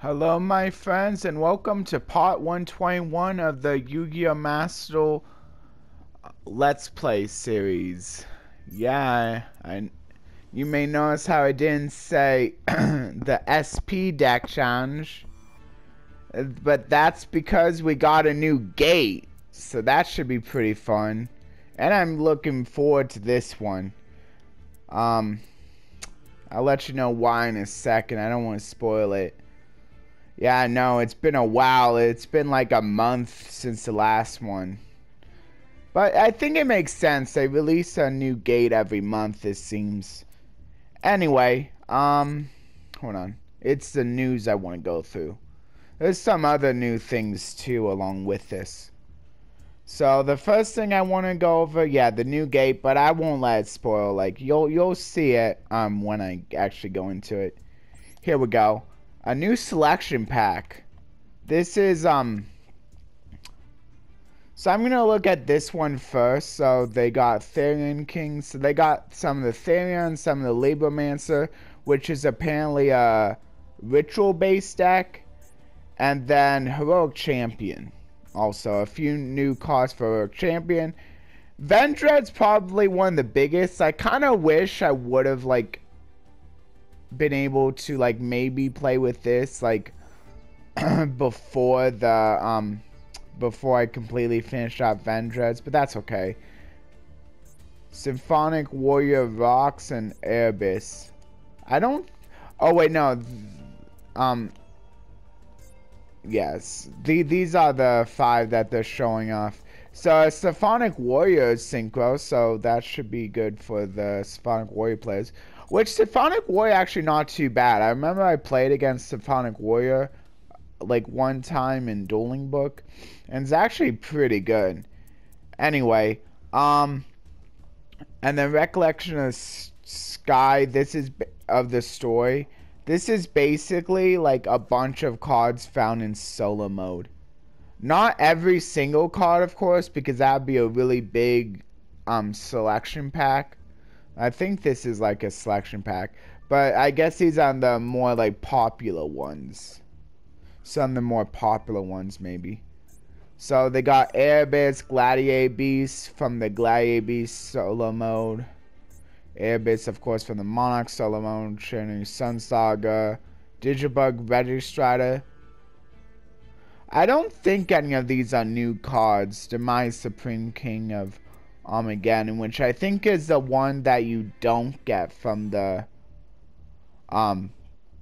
Hello my friends and welcome to part 121 of the Yu-Gi-Oh! Master Let's Play series. Yeah, you may notice how I didn't say the SP deck challenge, but that's because we got a new gate, so that should be pretty fun. And I'm looking forward to this one. I'll let you know why in a second. I don't want to spoil it. Yeah, I know, it's been a while. It's been like a month since the last one. But I think it makes sense. They release a new gate every month, it seems. Anyway, hold on. It's the news I want to go through. There's some other new things too along with this. So the first thing I want to go over, yeah, the new gate, but I won't let it spoil. Like you'll see it when I actually go into it. Here we go. A new selection pack. This is, so I'm gonna look at this one first. So they got Therian Kings. So they got some of the Therian, some of the Libromancer, which is apparently a ritual-based deck. And then Heroic Champion. Also, a few new cards for Heroic Champion. Vendread's probably one of the biggest. I kind of wish I would have, like, been able to like maybe play with this like before the before I completely finished up Vendreads, but that's okay. Symphonic Warrior Rocks and Erebus. I don't, oh wait, no, yes, these are the 5 that they're showing off. So Symphonic Warrior is synchro, so that should be good for the Symphonic Warrior players. Which Symphonic Warrior actually not too bad. I remember I played against Symphonic Warrior like one time in Dueling Book, and it's actually pretty good. Anyway, and then Recollection of Sky. This is of the story. This is basically like a bunch of cards found in solo mode. Not every single card, of course, because that'd be a really big selection pack. I think this is like a selection pack, but I guess these are the more like popular ones. Some of the more popular ones maybe. So they got Erebus, Gladiator Beast from the Gladiator Beast solo mode. Erebus, of course, from the Monarch solo mode. Shining Sun Saga, Digibug Registrator. I don't think any of these are new cards. Demise Supreme King of Armageddon, which I think is the one that you don't get from the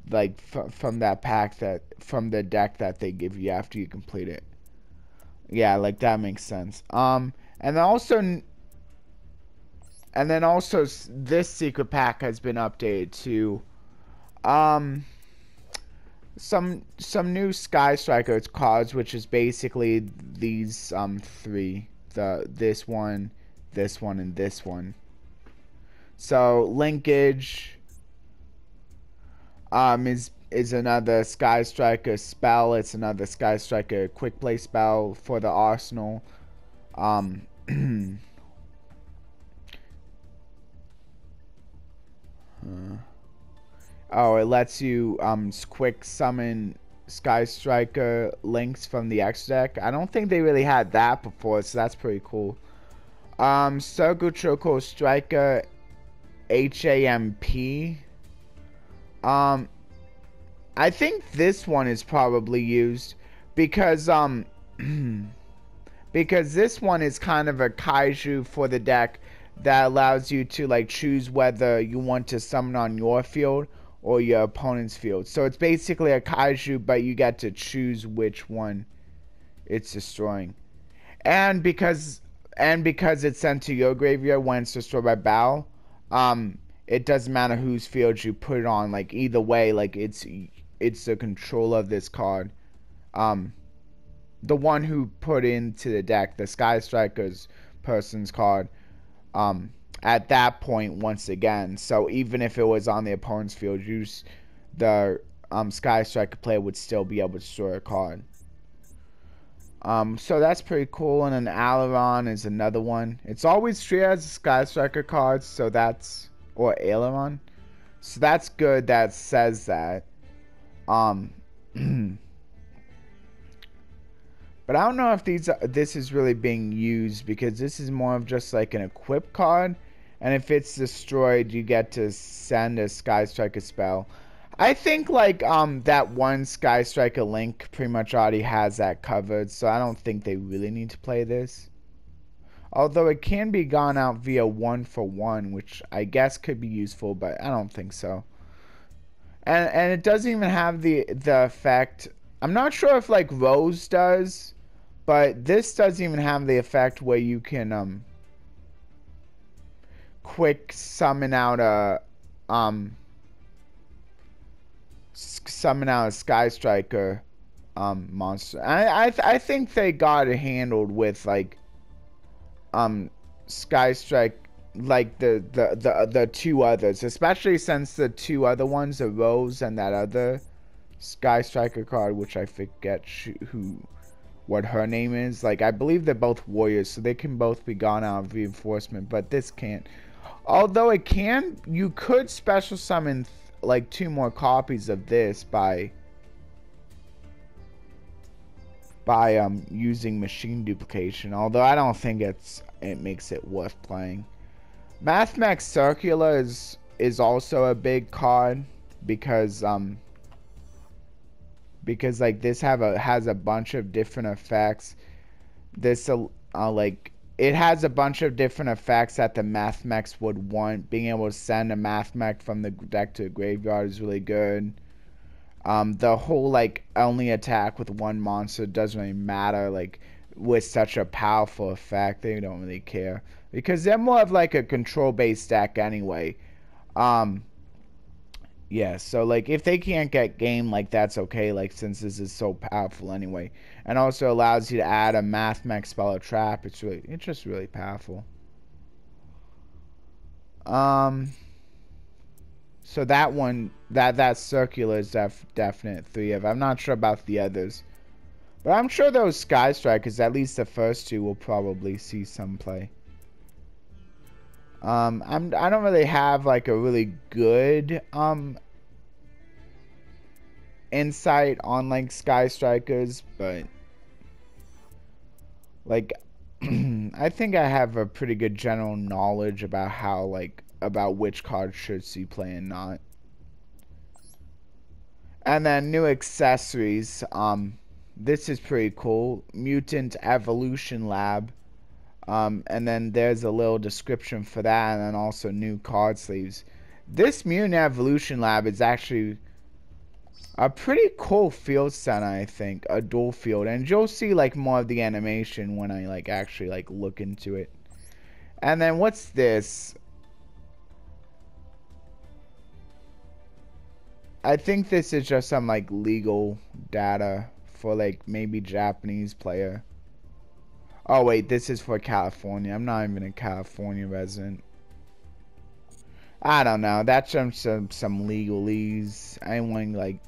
like from that pack, that from the deck that they give you after you complete it. Yeah, like that makes sense. And then also this secret pack has been updated to some new Sky Strikers cards, which is basically these 3, this one, and this one. So linkage is another Sky Striker spell. It's another Sky Striker quick play spell for the arsenal. Oh, it lets you quick summon Sky Striker links from the X deck. I don't think they really had that before, so that's pretty cool. Circle Choco Striker HAMP. I think this one is probably used because because this one is kind of a kaiju for the deck that allows you to like choose whether you want to summon on your field or your opponent's field. So it's basically a kaiju, but you get to choose which one it's destroying. And because it's sent to your graveyard when it's destroyed by battle, it doesn't matter whose field you put it on. Like either way, like it's the controller of this card, the one who put into the deck the Sky Strikers person's card, at that point once again. So even if it was on the opponent's field, the Sky Striker player would still be able to destroy a card. So that's pretty cool. And then Aileron is another one. It's always treated as Sky Striker cards, so that's, or Aileron. So that's good that says that. But I don't know if this is really being used, because this is more of just like an equip card, and if it's destroyed, you get to send a Sky Striker spell. I think like that one Sky Striker link pretty much already has that covered, so I don't think they really need to play this. Although it can be gone out via 1-for-1, which I guess could be useful, but I don't think so. And it doesn't even have the effect. I'm not sure if like Rose does, but this doesn't even have the effect where you can quick summon out a Sky Striker monster. I think they got it handled with like Sky Strike, like the two others, especially since the two other ones, the Rose and that other Sky Striker card, which I forget what her name is. Like, I believe they're both warriors, so they can both be gone out of reinforcement, but this can't. Although it can, you could special summon like 2 more copies of this by using machine duplication. Although I don't think it makes it worth playing. Mathmech Circular is also a big card because like this has a bunch of different effects. This like it has a bunch of different effects that the Mathmechs would want. Being able to send a Mathmech from the deck to the graveyard is really good. The whole like only attack with one monster doesn't really matter, like with such a powerful effect. They don't really care because they're more of like a control based deck anyway. Yeah, so like if they can't get game, like that's okay, like since this is so powerful anyway, and also allows you to add a Mathmech spell or trap. It's just really powerful. So that one, that Circular is definite 3 of. I'm not sure about the others, but I'm sure those Sky Strikers, at least the first 2, will probably see some play. I don't really have like a really good insight on like Sky Strikers, but like I think I have a pretty good general knowledge about how about which cards should see play and not. And then new accessories. This is pretty cool. Myutant Evolution Lab. And then there's a little description for that, and then also new card sleeves. This Myutant Evolution Lab is actually a pretty cool field center, I think, a dual field, and you'll see like more of the animation when I like actually like look into it. And then what's this? I think this is just some like legal data for like maybe Japanese player. Oh wait, this is for California. I'm not even a California resident. I don't know. That's some legalese. I want like.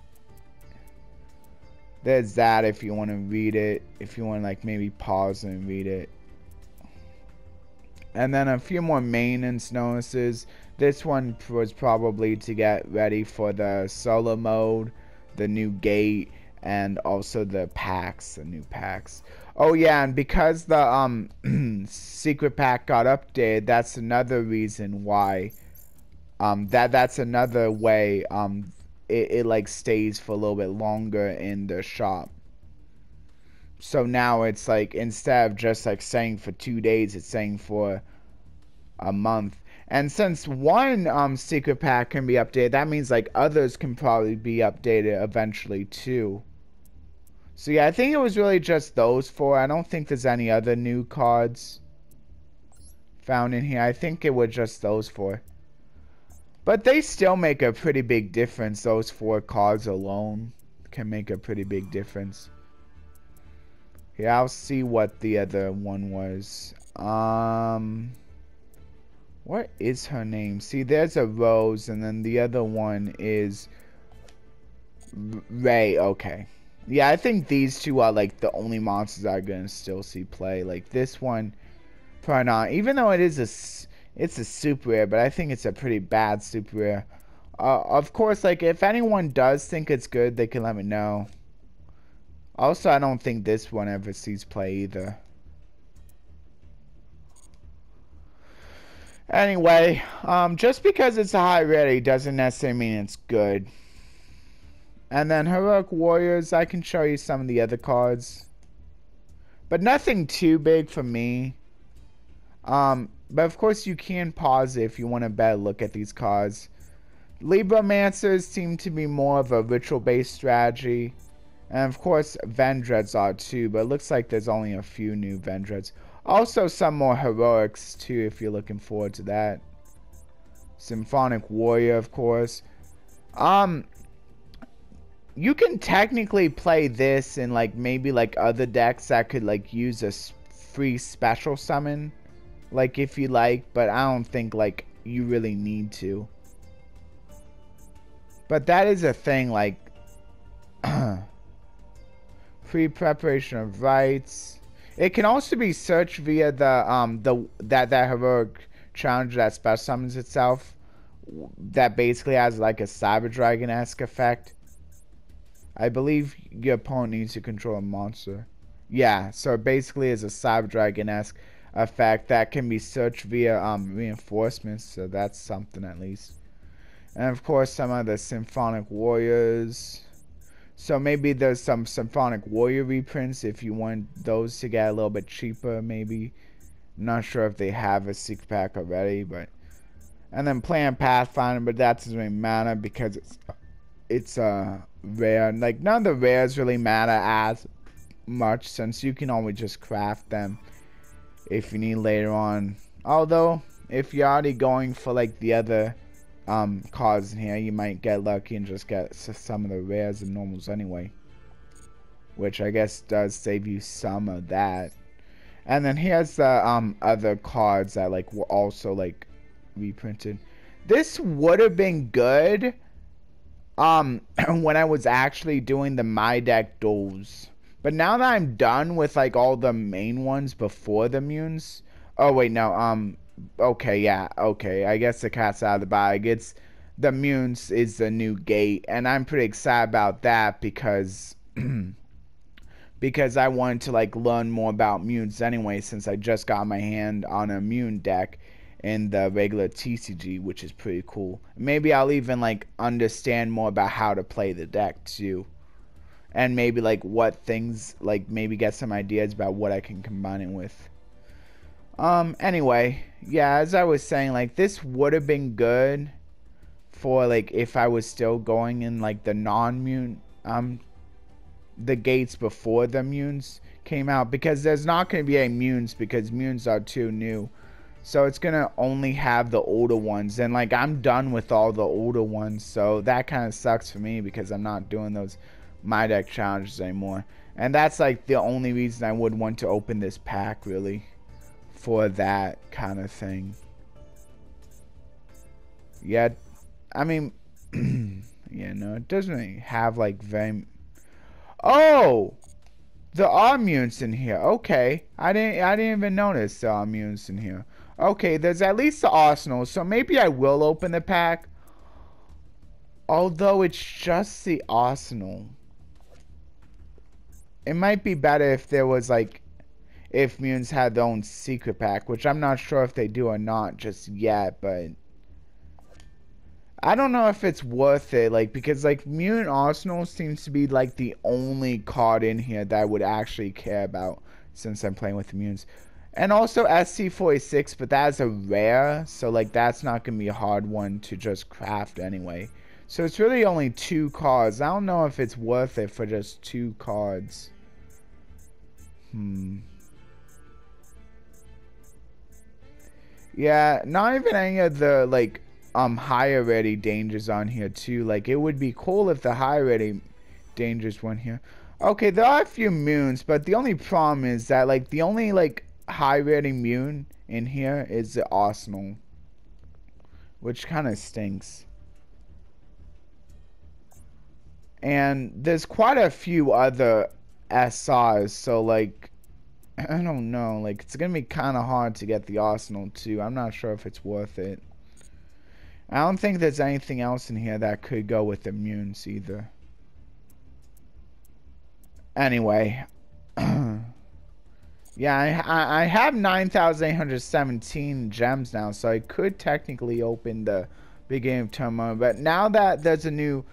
There's that if you want to read it. If you want to like maybe pause and read it. And then a few more maintenance notices. This one was probably to get ready for the solo mode, the new gate, and also the packs, the new packs. Oh yeah, and because the secret pack got updated, that's another reason why that's another way it like stays for a little bit longer in the shop. So now it's like instead of just like saying for 2 days, it's saying for a month. And since one secret pack can be updated, that means like others can probably be updated eventually too. So yeah, I think it was really just those 4. I don't think there's any other new cards found in here. I think it was just those 4. But they still make a pretty big difference. Those 4 cards alone can make a pretty big difference. Yeah, I'll see what the other one was. What is her name? See, there's a Rose, and then the other one is Ray. Okay. Yeah, I think these 2 are like the only monsters I'm gonna still see play. Like this one, probably not. Even though it's a super rare, but I think it's a pretty bad super rare. of course, like, if anyone does think it's good, they can let me know. Also, I don't think this one ever sees play either. Anyway, just because it's a high rarity doesn't necessarily mean it's good. And then Heroic Warriors, I can show you some of the other cards. But nothing too big for me. But of course you can pause it if you want a better look at these cards. Libromancers seem to be more of a ritual-based strategy. And of course Vendreads are too, but it looks like there's only a few new Vendreads. Also some more Heroics too if you're looking forward to that. Symphonic Warrior, of course. You can technically play this in like maybe like other decks that could like use a free special summon, like if you like, but I don't think like you really need to. But that is a thing, like pre-preparation of rites. It can also be searched via the that heroic challenge that special summons itself, that basically has like a Cyber Dragon-esque effect. I believe your opponent needs to control a monster. Yeah, so it basically is a Cyber Dragon-esque effect that can be searched via reinforcements, so that's something at least. And of course some of the Symphonic Warriors. So maybe there's some Symphonic Warrior reprints if you want those to get a little bit cheaper, maybe. I'm not sure if they have a secret pack already, but... And then playing Pathfinder, but that doesn't really matter because it's rare. Like, none of the rares really matter as much since you can always just craft them if you need later on. Although, if you're already going for like the other cards in here, you might get lucky and just get some of the rares and normals anyway, which I guess does save you some of that. And then here's the other cards that like were also like reprinted. This would have been good when I was actually doing the My Deck duels, but now that I'm done with like all the main ones before the mutants. Oh wait, no, okay, yeah, okay, I guess the cat's out of the bag. It's the mutants is the new gate, and I'm pretty excited about that because because I wanted to like learn more about mutants anyway, since I just got my hand on a mutant deck in the regular TCG, which is pretty cool. Maybe I'll even like understand more about how to play the deck too, and maybe like what things, like maybe get some ideas about what I can combine it with. Anyway, yeah, as I was saying, like this would have been good for like if I was still going in like the non-mutant the gates before the mutants came out, because there's not going to be any mutants because mutants are too new. So it's going to only have the older ones, and like I'm done with all the older ones, so that kind of sucks for me because I'm not doing those My Deck challenges anymore. And that's like the only reason I would want to open this pack, really, for that kind of thing. Yeah, I mean, yeah, no, it doesn't really have like very... Oh! There are mutants in here. Okay. I didn't even notice there are mutants in here. Okay, there's at least the arsenal, so maybe I will open the pack. Although it's just the arsenal. It might be better if there was like, if mutants had their own secret pack, which I'm not sure if they do or not just yet, but I don't know if it's worth it, like, because like Mutant Arsenal seems to be like the only card in here that I would actually care about since I'm playing with the mutants. And also SC46, but that's a rare, so like that's not gonna be a hard one to just craft anyway. So it's really only 2 cards. I don't know if it's worth it for just 2 cards. Yeah, not even any of the like higher ready dangers on here too. Like it would be cool if the higher ready dangers weren't here. Okay, there are a few mutants, but the only problem is that like the only like high rating mutant in here is the arsenal, which kind of stinks. And there's quite a few other SRs, so like I don't know, like it's gonna be kind of hard to get the arsenal too. I'm not sure if it's worth it. I don't think there's anything else in here that could go with immunes either. Anyway. Yeah, I have 9,817 gems now, so I could technically open the beginning of turmoil. But now that there's a new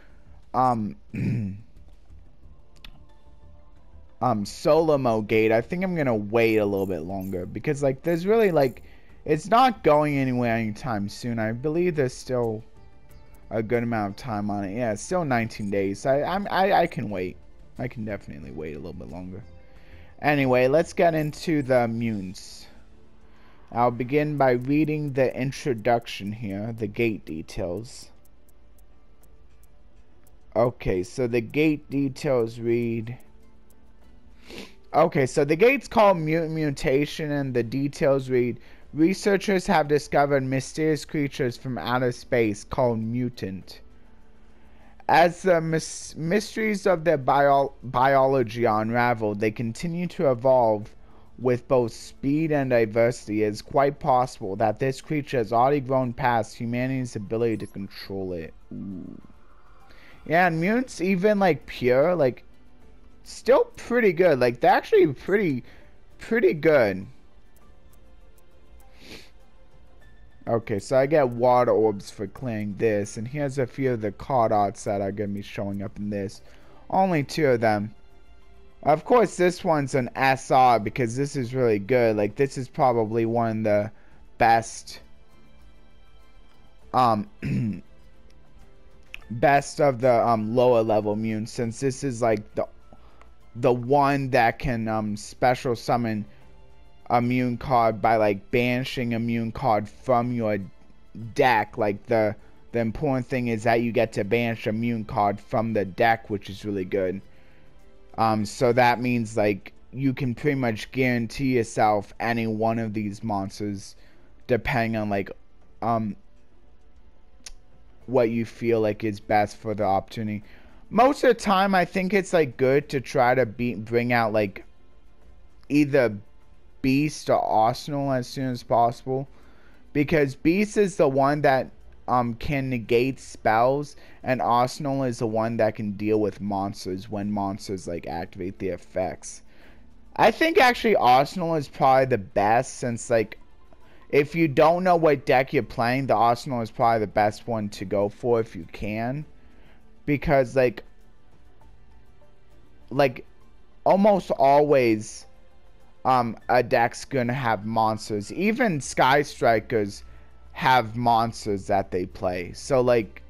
solo mode gate, I think I'm gonna wait a little bit longer, because like there's really like it's not going anywhere anytime soon. I believe there's still a good amount of time on it. Yeah, it's still 19 days. I can wait. I can definitely wait a little bit longer. Anyway, let's get into the mutants. I'll begin by reading the introduction here, the gate details. Okay, so the gate details read... Okay, so the gate's called Mutant Mutation, and the details read, researchers have discovered mysterious creatures from outer space called Mutant. As the mysteries of their biology unravel, they continue to evolve with both speed and diversity. It is quite possible that this creature has already grown past humanity's ability to control it. Ooh. Yeah, and mutants, even like pure, like still pretty good. Like they're actually pretty good. Okay, so I get water orbs for clearing this, and here's a few of the card arts that are going to be showing up in this. Only 2 of them. Of course, this one's an SR because this is really good. Like, this is probably one of the best, best of the lower level mutants, since this is like the one that can special summon a mutant card by like banishing a mutant card from your deck. Like the important thing is that you get to banish a mutant card from the deck, which is really good. So that means like you can pretty much guarantee yourself any one of these monsters, depending on like what you feel like is best for the opportunity. Most of the time, I think it's like good to try to bring out like either Beast or Arsenal as soon as possible, because Beast is the one that can negate spells, and Arsenal is the one that can deal with monsters when monsters like activate the effects. I think actually Arsenal is probably the best, since like if you don't know what deck you're playing, the Arsenal is probably the best one to go for if you can, because like almost always a deck's gonna have monsters. Even Sky Strikers have monsters that they play. So like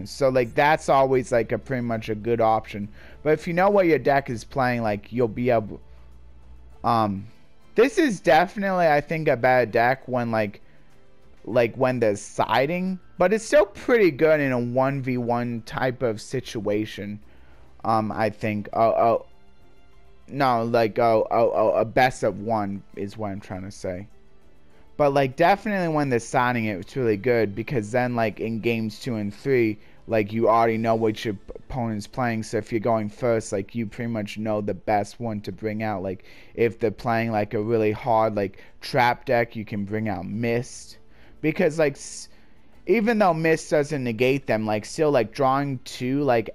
so like that's always like a pretty much a good option. But if you know what your deck is playing, like you'll be able this is definitely, I think, a bad deck when like when there's siding, but it's still pretty good in a 1v1 type of situation. I think no, like a best of 1 is what I'm trying to say. But like definitely when they're signing it, it's really good, because then like in games 2 and 3, like you already know what your opponent's playing. So if you're going first, like you pretty much know the best one to bring out. Like if they're playing like a really hard like trap deck, you can bring out Mist, because like even though Mist doesn't negate them, like still like drawing 2, like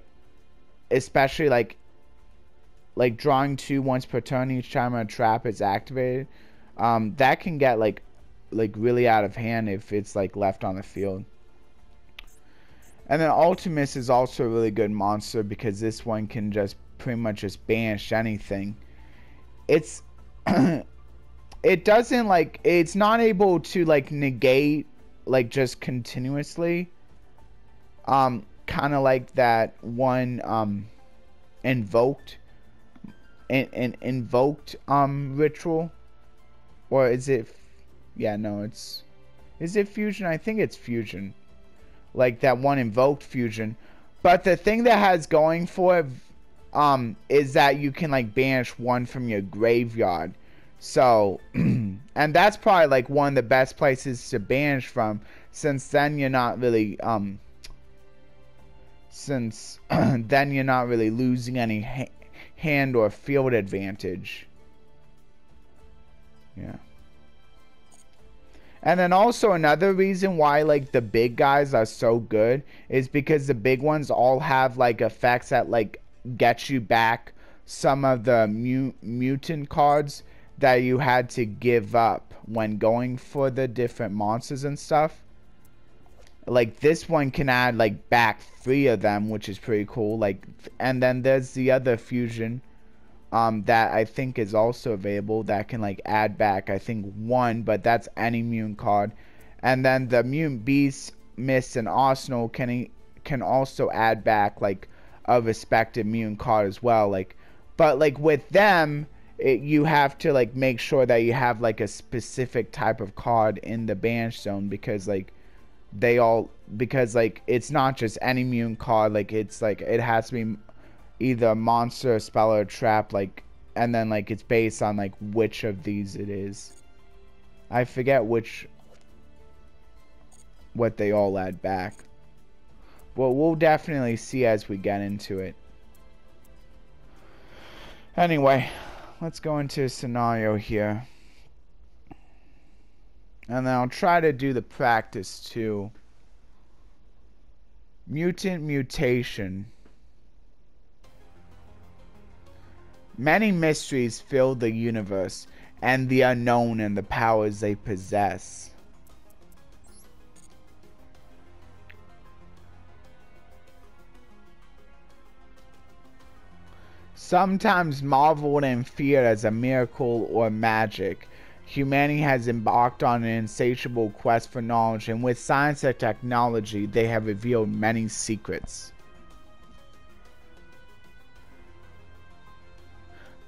especially like drawing 2 once per turn each time a trap is activated, that can get like really out of hand if it's like left on the field. And then Ultimus is also a really good monster, because this one can just pretty much just banish anything. It's it doesn't like, it's not able to like negate like just continuously, kind of like that one invoked ritual, or is it, yeah, no, is it fusion? I think it's fusion, like that one invoked fusion. But the thing that has going for it is that you can like banish 1 from your graveyard. So and that's probably like one of the best places to banish from, since then you're not really then you're not really losing any hand or field advantage. Yeah. And then also another reason why like the big guys are so good is because the big ones all have like effects that like get you back some of the mutant cards that you had to give up when going for the different monsters and stuff. Like this one can add like back 3 of them, which is pretty cool. Like, and then there's the other fusion that I think is also available that can like add back I think 1, but that's any mutant card. And then the Mutant Beast, Mist, and Arsenal can also add back like a respective mutant card as well. Like, but like with them, you have to like make sure that you have like a specific type of card in the banish zone, because like because like it's not just any mutant card. Like it's like it has to be either a monster, a spell, or a trap, like, and then like it's based on like which of these it is. I forget what they all add back. Well, we'll definitely see as we get into it. Anyway, let's go into a scenario here. And then I'll try to do the practice too. Mutant Mutation. Many mysteries fill the universe, and the unknown and the powers they possess. Sometimes marveled and feared as a miracle or magic, humanity has embarked on an insatiable quest for knowledge, and with science and technology, they have revealed many secrets.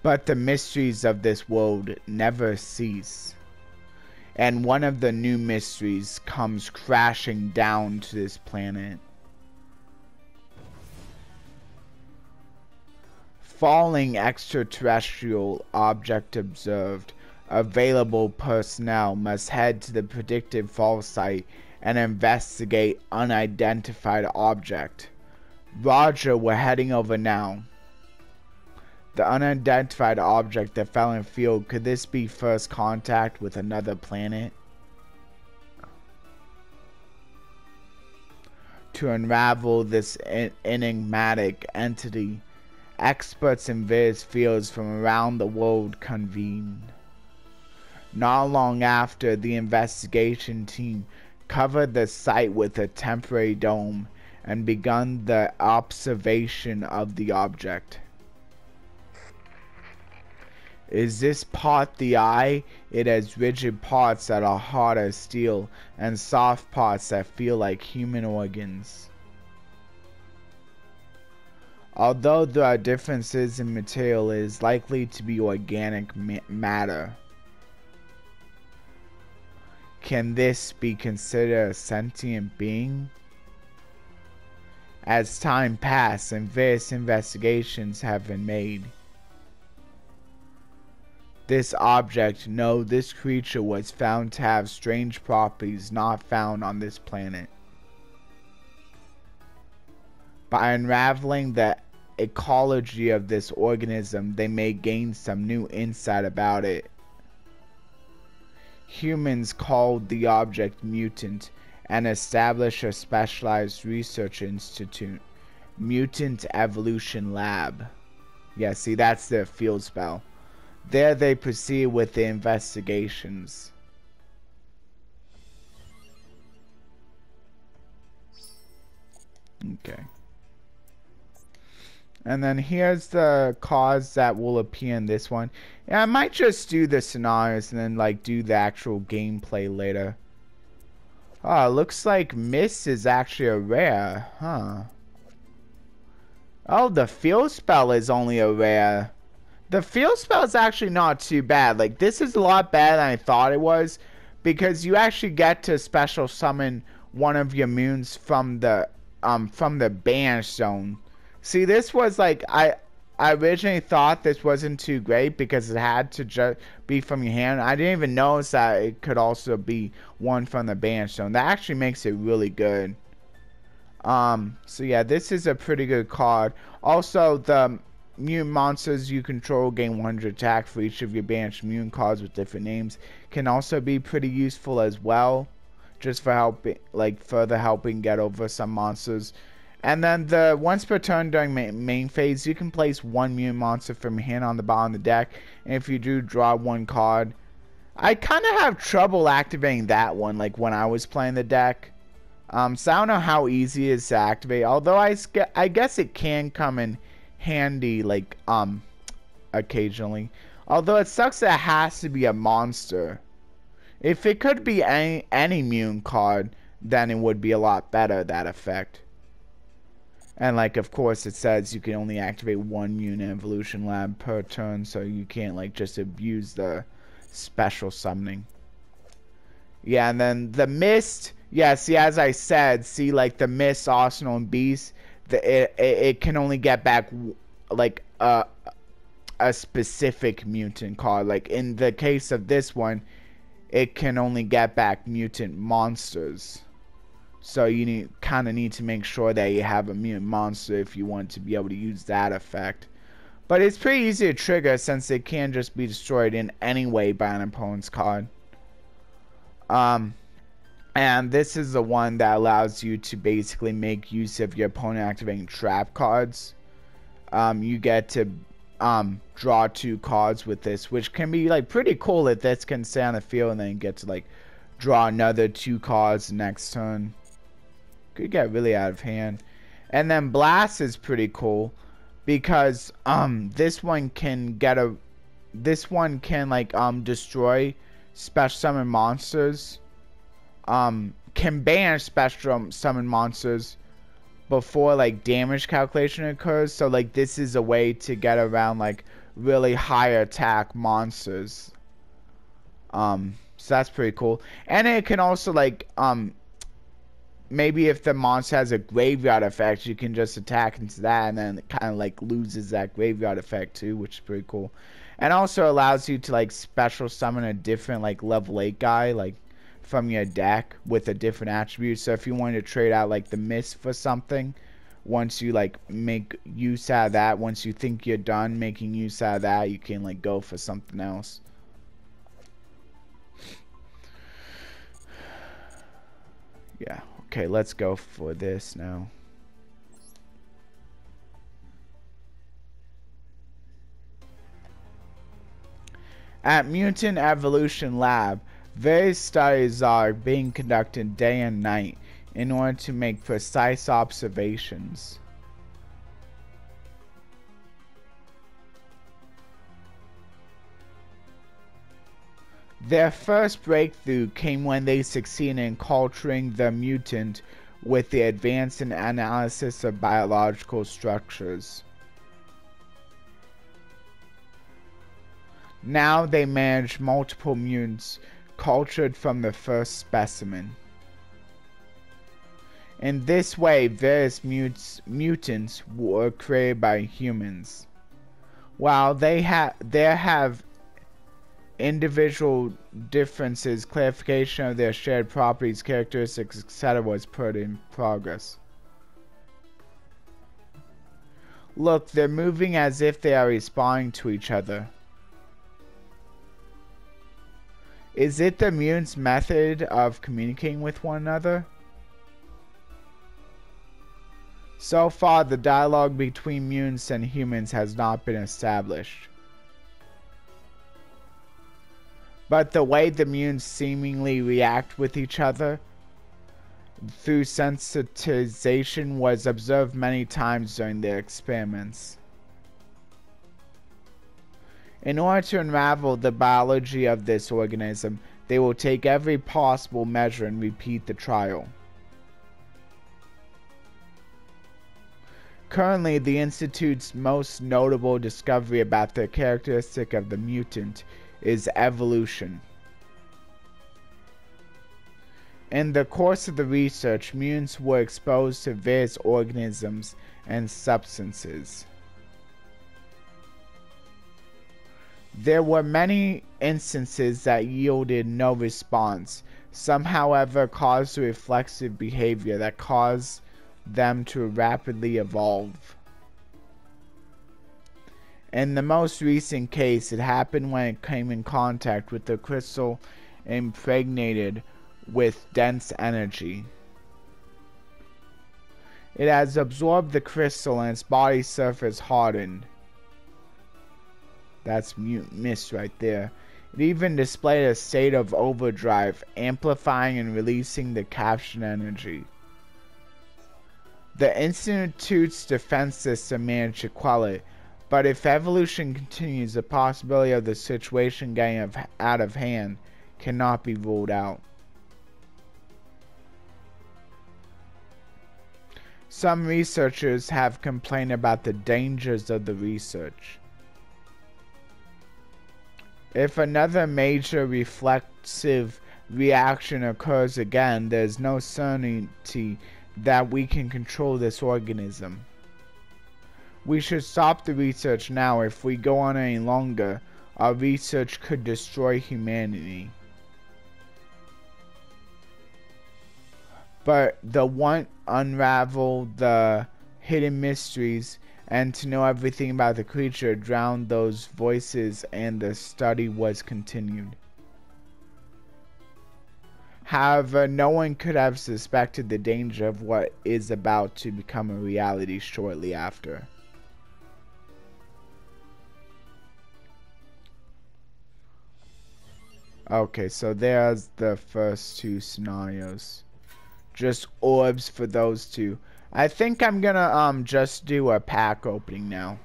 But the mysteries of this world never cease, and one of the new mysteries comes crashing down to this planet. Falling extraterrestrial object observed. Available personnel must head to the predicted fall site and investigate unidentified object. Roger, we're heading over now. The unidentified object that fell in field, could this be first contact with another planet? To unravel this enigmatic entity, experts in various fields from around the world convene. Not long after, the investigation team covered the site with a temporary dome and begun the observation of the object. Is this part the eye? It has rigid parts that are hard as steel and soft parts that feel like human organs. Although there are differences in material, it is likely to be organic matter. Can this be considered a sentient being? As time passes and various investigations have been made, this creature was found to have strange properties not found on this planet. By unraveling the ecology of this organism, they may gain some new insight about it. Humans called the object mutant and established a specialized research institute, Myutant Evolution Lab. Yeah, see, that's their field spell. There they proceed with the investigations. Okay. And then here's the cards that will appear in this one. Yeah, I might just do the scenarios and then like do the actual gameplay later. Oh, looks like Mist is actually a rare, huh? Oh, the field spell is only a rare. The field spell is actually not too bad. Like, this is a lot better than I thought it was, because you actually get to special summon one of your moons from the banish zone. See, this was like, I originally thought this wasn't too great because it had to just be from your hand. I didn't even notice that it could also be one from the banish zone. That actually makes it really good. So yeah, this is a pretty good card. Also, mutant monsters you control gain 100 attack for each of your banished mutant cards with different names. Can also be pretty useful as well, just for helping, like further helping get over some monsters. And then the once per turn during main phase, you can place one mutant monster from your hand on the bottom of the deck, and if you do, draw one card. I kind of have trouble activating that one, like when I was playing the deck. So I don't know how easy it is to activate, although I guess it can come in handy, like, occasionally. Although it sucks that it has to be a monster. If it could be any mutant card, then it would be a lot better, that effect. And, like, of course, it says you can only activate one Mutant Evolution Lab per turn, so you can't, like, just abuse the special summoning. Yeah, and then the Mist... Yeah, see, as I said, see, like, the Mist, Arsenal, and Beast, it can only get back, like, a specific mutant card. Like, in the case of this one, it can only get back mutant monsters. So you kind of need to make sure that you have a mutant monster if you want to be able to use that effect. But it's pretty easy to trigger since it can just be destroyed in any way by an opponent's card. And this is the one that allows you to basically make use of your opponent activating trap cards. You get to draw 2 cards with this, which can be like pretty cool that this can stay on the field and then you get to like draw another 2 cards next turn. Could get really out of hand. And then Blast is pretty cool because this one can like destroy special summon monsters. Can banish special summon monsters before like damage calculation occurs. So like this is a way to get around like really high attack monsters. So that's pretty cool. And it can also like maybe if the monster has a graveyard effect, you can just attack into that and then it kind of like loses that graveyard effect too, which is pretty cool. And also allows you to like special summon a different like level 8 guy like from your deck with a different attribute. So if you wanted to trade out like the Mist for something, once you like make use out of that, once you think you're done making use out of that, you can like go for something else. Yeah, okay, let's go for this now. At Myutant Evolution Lab, various studies are being conducted day and night in order to make precise observations. Their first breakthrough came when they succeeded in culturing the mutant with the advanced analysis of biological structures. Now they manage multiple mutants cultured from the first specimen. In this way, various mutants were created by humans. While there have individual differences, clarification of their shared properties, characteristics, etc. was put in progress. Look, they're moving as if they are responding to each other. Is it the mutants' method of communicating with one another? So far, the dialogue between mutants and humans has not been established. But the way the mutants seemingly react with each other through sensitization was observed many times during their experiments. In order to unravel the biology of this organism, they will take every possible measure and repeat the trial. Currently, the Institute's most notable discovery about the characteristic of the mutant is evolution. In the course of the research, mutants were exposed to various organisms and substances. There were many instances that yielded no response. Some, however, caused a reflexive behavior that caused them to rapidly evolve. In the most recent case, it happened when it came in contact with the crystal impregnated with dense energy. It has absorbed the crystal and its body surface hardened. That's Mutant Mist right there. It even displayed a state of overdrive, amplifying and releasing the captured energy. The Institute's defense system managed to quell it, but if evolution continues, the possibility of the situation getting out of hand cannot be ruled out. Some researchers have complained about the dangers of the research. If another major reflexive reaction occurs again, there is no certainty that we can control this organism. We should stop the research now. If we go on any longer, our research could destroy humanity. But the want unravel the hidden mysteries and to know everything about the creature drowned those voices, and the study was continued. However, no one could have suspected the danger of what is about to become a reality shortly after. Okay, so there's the first two scenarios. Just orbs for those two. I think I'm gonna just do a pack opening now.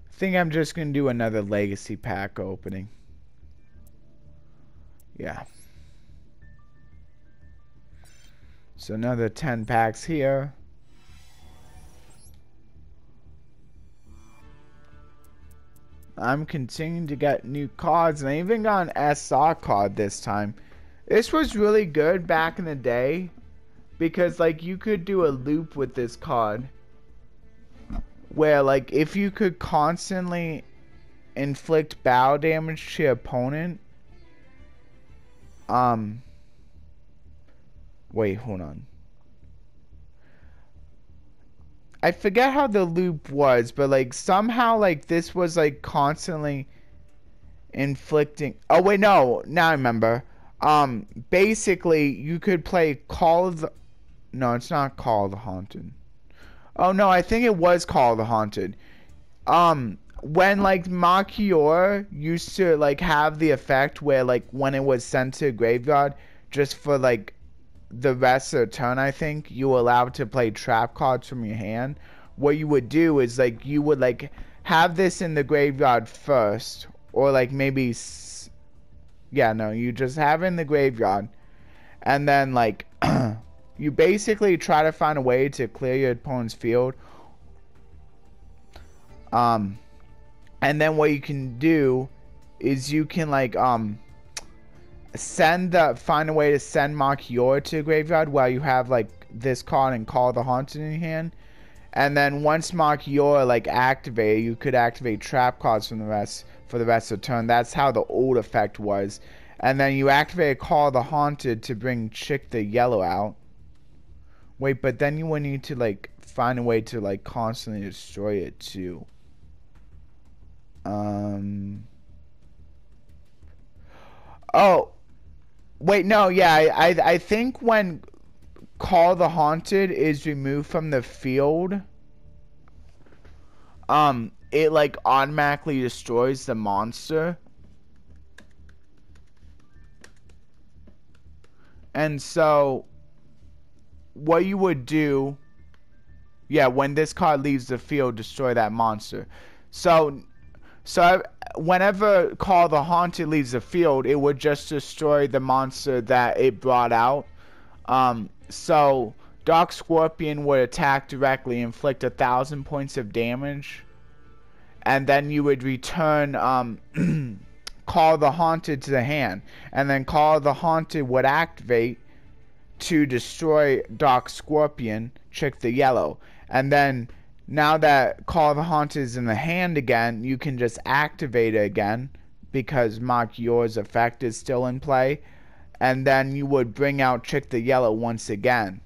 I think I'm just gonna do another legacy pack opening. Yeah. So another 10 packs here. I'm continuing to get new cards, and I even got an SR card this time. This was really good back in the day, because like you could do a loop with this card where like if you could constantly inflict battle damage to your opponent. Wait, hold on. I forget how the loop was, but like somehow like this was like constantly inflicting. Oh wait, no, now I remember. Basically you could play Call of the. No, it's not Call of the Haunted. Oh no, I think it was Call of the Haunted. When like Machior used to like have the effect where like when it was sent to a graveyard, just for like the rest of the turn, I think you were allowed to play trap cards from your hand. What you would do is like you would like have this in the graveyard first, or like maybe yeah, no, you just have it in the graveyard, and then like you basically try to find a way to clear your opponent's field. And then what you can do is you can like find a way to send Machior to the graveyard while you have like this card and Call the Haunted in your hand. And then once Machior like activate, you could activate trap cards from the rest of the turn. That's how the old effect was. And then you activate Call the Haunted to bring Chick the Yellow out. Wait, but then you would need to like find a way to like constantly destroy it too. Oh, wait, no, yeah, I think when Call the Haunted is removed from the field, it like automatically destroys the monster. And so what you would do, yeah, when this card leaves the field, destroy that monster. So whenever Call the Haunted leaves the field, it would just destroy the monster that it brought out. So Dark Scorpion would attack directly, inflict 1,000 points of damage, and then you would return Call the Haunted to the hand, and then Call the Haunted would activate to destroy Dark Scorpion, Chick the Yellow, and then now that Call the Haunted is in the hand again, you can just activate it again because Machior's effect is still in play. and then you would bring out Chick the Yellow once again.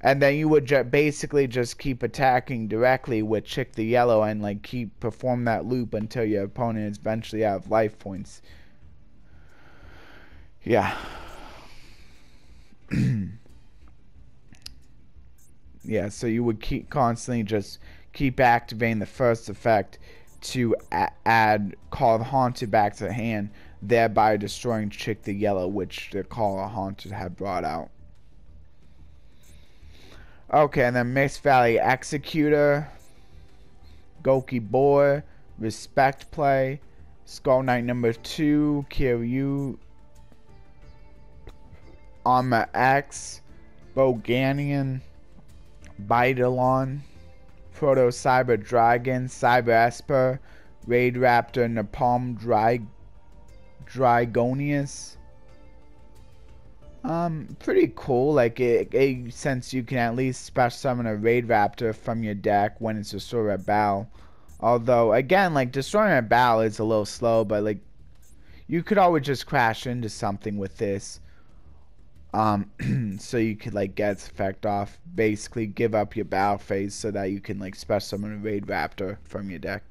And then you would basically just keep attacking directly with Chick the Yellow and like perform that loop until your opponent is eventually out of life points. Yeah. Yeah, so you would constantly just keep activating the first effect to add Call the Haunted back to the hand, thereby destroying Chick the Yellow, which the Call the Haunted had brought out. Okay, and then Mist Valley Executor, Goki Boar, Respect Play, Skull Knight number 2, Kiryu, Armor X, Boganian, Bidalon, Proto Cyber Dragon, Cyber Esper, Raid Raptor, Napalm Drygonius. Pretty cool. Like since you can at least special summon a Raid Raptor from your deck when it's destroyed at battle. Although again, like destroying a battle is a little slow, but like you could always just crash into something with this. So you could like get its effect off, basically give up your battle phase so that you can like special summon a Raid Raptor from your deck.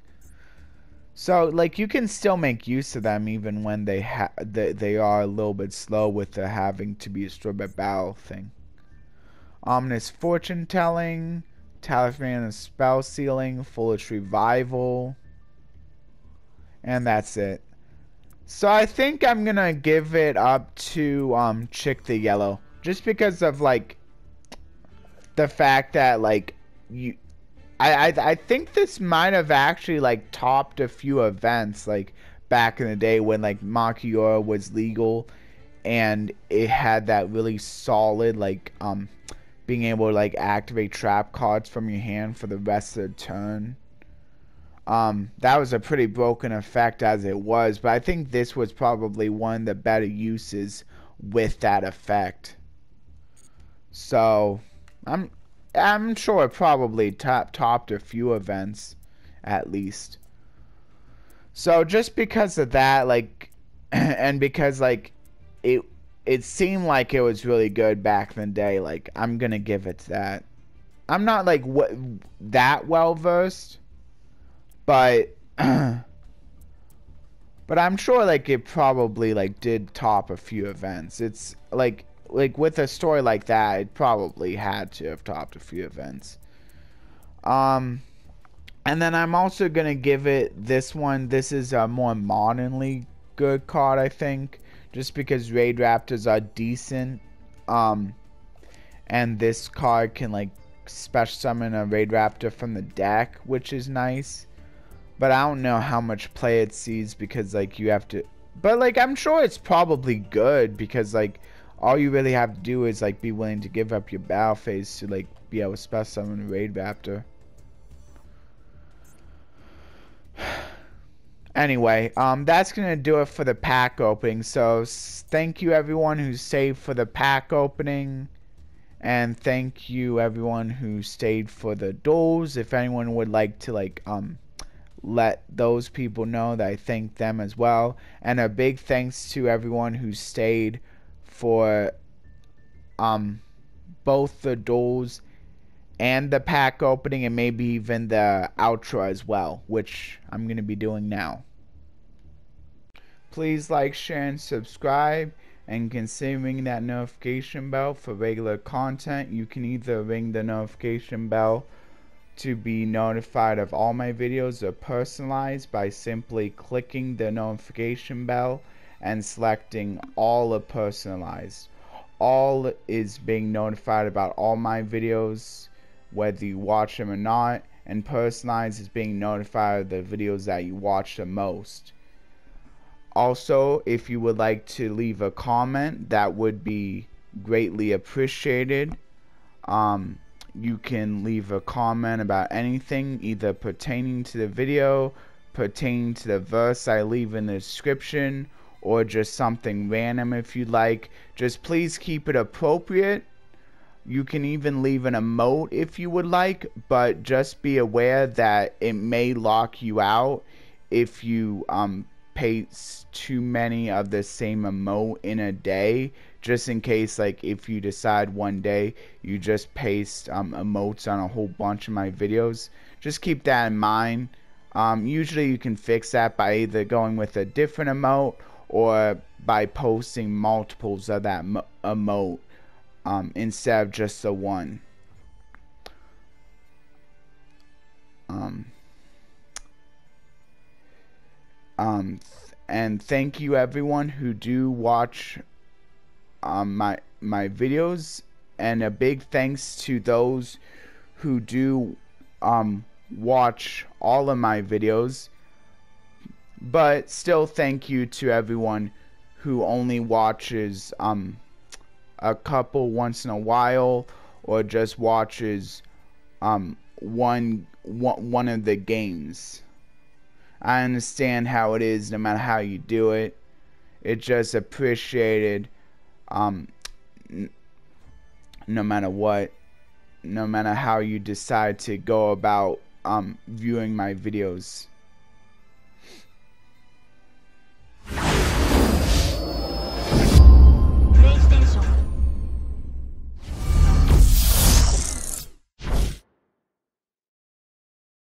So like you can still make use of them even when they are a little bit slow with the having to be destroyed by battle thing. Ominous Fortune Telling, Talisman of Spell Sealing, Foolish Revival, and that's it. So I think I'm gonna give it up to Chick the Yellow, just because of like the fact that like I think this might have actually like topped a few events like back in the day when like Makiora was legal and it had that really solid like being able to like activate trap cards from your hand for the rest of the turn. That was a pretty broken effect as it was, but I think this was probably one of the better uses with that effect. So I'm sure it probably topped a few events at least. So just because of that, like, and because like it seemed like it was really good back in the day, like I'm gonna give it that. I'm not like that well versed, but I'm sure like it probably like did top a few events. It's like with a story like that, it probably had to have topped a few events. And then I'm also gonna give it this one. This is a more modernly good card, I think, just because Raid Raptors are decent. And this card can like special summon a Raid Raptor from the deck, which is nice. But I don't know how much play it sees because like you have to. But like I'm sure it's probably good because like all you really have to do is like be willing to give up your battle phase to like be able to special summon a Raid Raptor. Anyway, that's gonna do it for the pack opening. So thank you everyone who stayed for the pack opening, and thank you everyone who stayed for the duels. If anyone would like to like let those people know that I thank them as well, and a big thanks to everyone who stayed for both the duels and the pack opening, and maybe even the outro as well, which I'm going to be doing now. Please like, share, and subscribe, and consider ringing that notification bell for regular content. You can either ring the notification bell to be notified of all my videos or personalized by simply clicking the notification bell and selecting all or personalized. All is being notified about all my videos, whether you watch them or not, and personalized is being notified of the videos that you watch the most. Also, if you would like to leave a comment, that would be greatly appreciated. You can leave a comment about anything, either pertaining to the video, pertaining to the verse I leave in the description, or just something random if you'd like. Just please keep it appropriate. You can even leave an emote if you would like, but just be aware that it may lock you out if you paste too many of the same emote in a day, just in case, like, if you decide one day you just paste emotes on a whole bunch of my videos. Just keep that in mind. Usually you can fix that by either going with a different emote or by posting multiples of that emote instead of just the one. And thank you everyone who do watch my videos, and a big thanks to those who do watch all of my videos, but still thank you to everyone who only watches a couple once in a while, or just watches one of the games. I understand how it is no matter how you do it. It's just appreciated no matter what, no matter how you decide to go about viewing my videos.